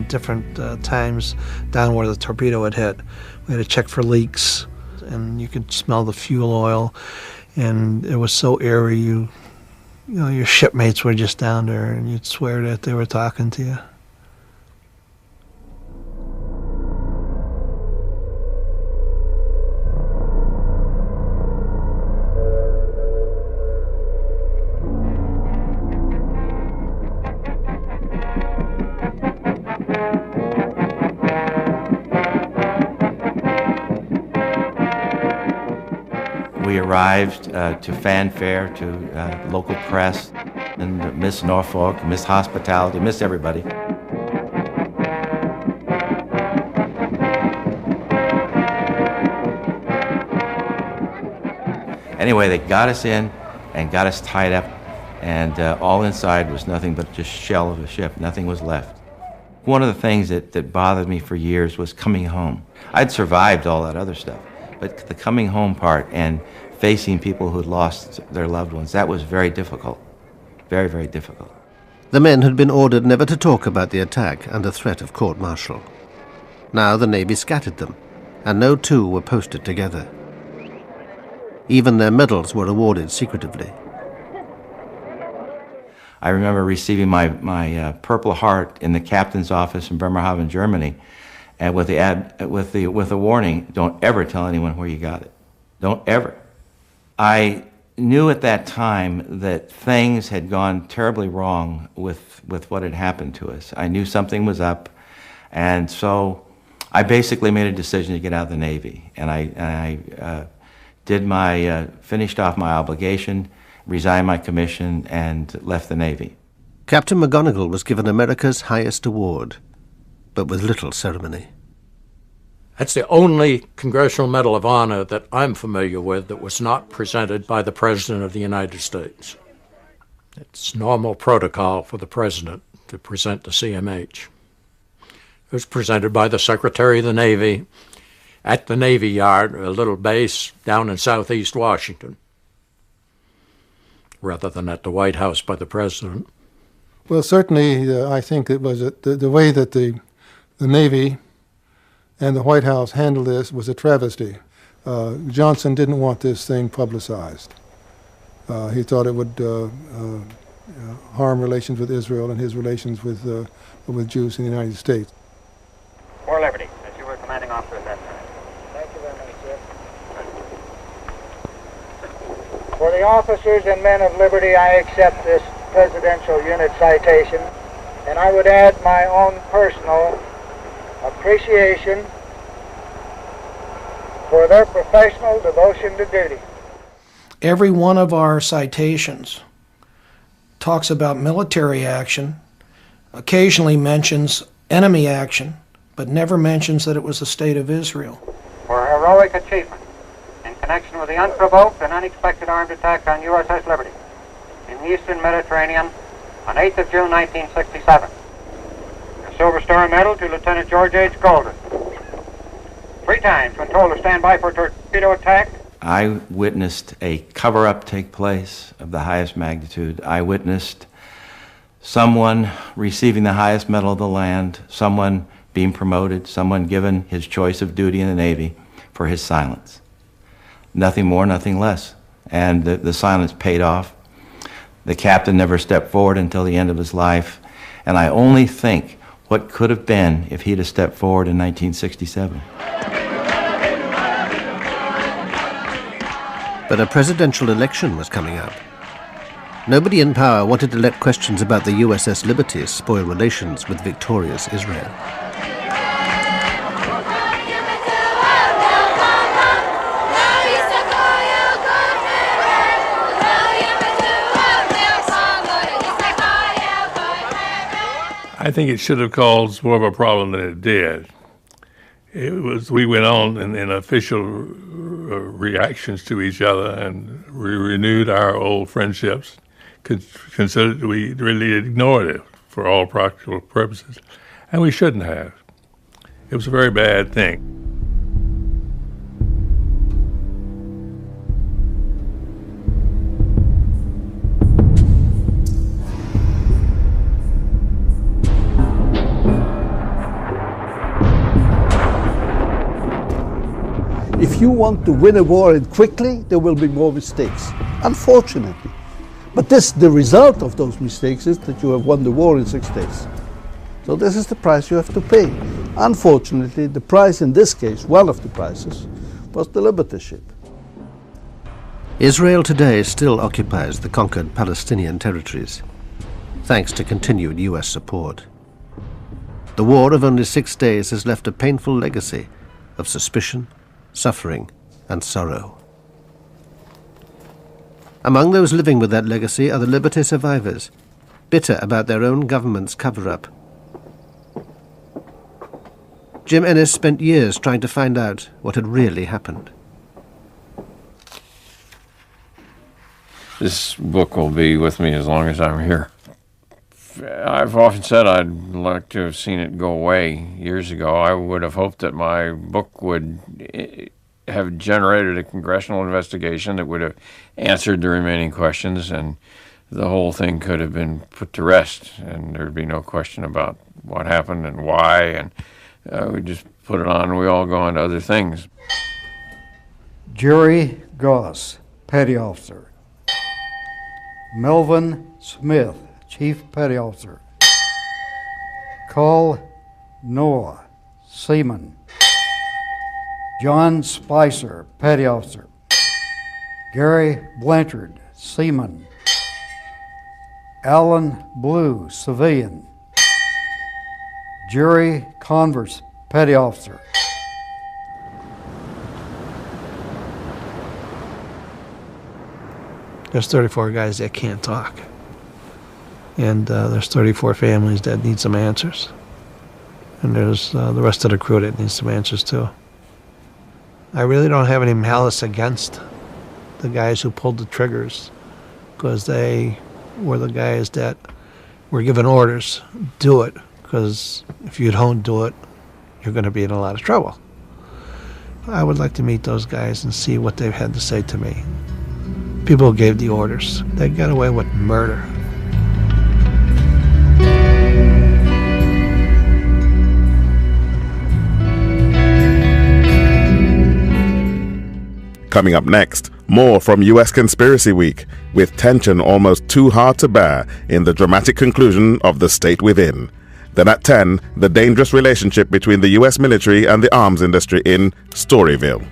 different times down where the torpedo had hit. We had to check for leaks, and you could smell the fuel oil, and it was so eerie. You know, your shipmates were just down there, and you'd swear that they were talking to you. We arrived to fanfare, to local press, and Miss Norfolk, Miss Hospitality, Miss everybody. Anyway, they got us in and got us tied up, and all inside was nothing but just shell of a ship. Nothing was left. One of the things that bothered me for years was coming home. I'd survived all that other stuff, but the coming home part and facing people who'd lost their loved ones, that was very difficult. Very, very difficult. The men had been ordered never to talk about the attack under threat of court-martial. Now the Navy scattered them, and no two were posted together. Even their medals were awarded secretively. I remember receiving my Purple Heart in the captain's office in Bremerhaven, Germany, and with the warning, don't ever tell anyone where you got it. Don't ever. I knew at that time that things had gone terribly wrong with what had happened to us. I knew something was up, and so I basically made a decision to get out of the Navy, and I finished off my obligation, resigned my commission, and left the Navy. Captain McGonigal was given America's highest award, but with little ceremony. That's the only Congressional Medal of Honor that I'm familiar with that was not presented by the President of the United States. It's normal protocol for the President to present the CMH. It was presented by the Secretary of the Navy at the Navy Yard, a little base down in southeast Washington, rather than at the White House by the President. Well, certainly I think it was the way that the Navy and the White House handled this was a travesty. Johnson didn't want this thing publicized. He thought it would harm relations with Israel and his relations with Jews in the United States. For Liberty, as you were commanding officer at that time. Thank you very much, sir. For the officers and men of Liberty, I accept this Presidential Unit citation, and I would add my own personal appreciation for their professional devotion to duty. Every one of our citations talks about military action, occasionally mentions enemy action, but never mentions that it was the State of Israel. For heroic achievement in connection with the unprovoked and unexpected armed attack on USS Liberty in the Eastern Mediterranean on 8th of June, 1967. A Silver Star Medal to Lieutenant George H. Golden. 3 times when told to stand by for a torpedo attack. I witnessed a cover-up take place of the highest magnitude. I witnessed someone receiving the highest medal of the land, someone being promoted, someone given his choice of duty in the Navy for his silence. Nothing more, nothing less. And the silence paid off. The captain never stepped forward until the end of his life. And I only think what could have been if he'd have stepped forward in 1967. But a presidential election was coming up. Nobody in power wanted to let questions about the USS Liberty spoil relations with victorious Israel. I think it should have caused more of a problem than it did. We went on in official reactions to each other, and we renewed our old friendships. Considered we really ignored it for all practical purposes, and we shouldn't have. It was a very bad thing. If you want to win a war and quickly, there will be more mistakes, unfortunately. But the result of those mistakes is that you have won the war in 6 days. So this is the price you have to pay. Unfortunately, the price in this case, one of the prices, was the Liberty ship. Israel today still occupies the conquered Palestinian territories, thanks to continued US support. The war of only 6 days has left a painful legacy of suspicion, suffering, and sorrow. Among those living with that legacy are the Liberty survivors, bitter about their own government's cover-up. Jim Ennis spent years trying to find out what had really happened. This book will be with me as long as I'm here. I've often said I'd like to have seen it go away years ago. I would have hoped that my book would have generated a congressional investigation that would have answered the remaining questions, and the whole thing could have been put to rest, and there'd be no question about what happened and why, and we just put it on and we all go on to other things. Jerry Goss, Petty Officer. Melvin Smith, Chief Petty Officer. Carl Noah, Seaman. John Spicer, Petty Officer. Gary Blanchard, Seaman. Alan Blue, Civilian. Jerry Converse, Petty Officer. There's 34 guys that can't talk. And there's 34 families that need some answers. And there's the rest of the crew that needs some answers too. I really don't have any malice against the guys who pulled the triggers, because they were the guys that were given orders, do it, because if you don't do it, you're going to be in a lot of trouble. I would like to meet those guys and see what they've had to say to me. People who gave the orders, they got away with murder. Coming up next, more from U.S. Conspiracy Week, with tension almost too hard to bear in the dramatic conclusion of The State Within. Then at 10, the dangerous relationship between the U.S. military and the arms industry in Storyville.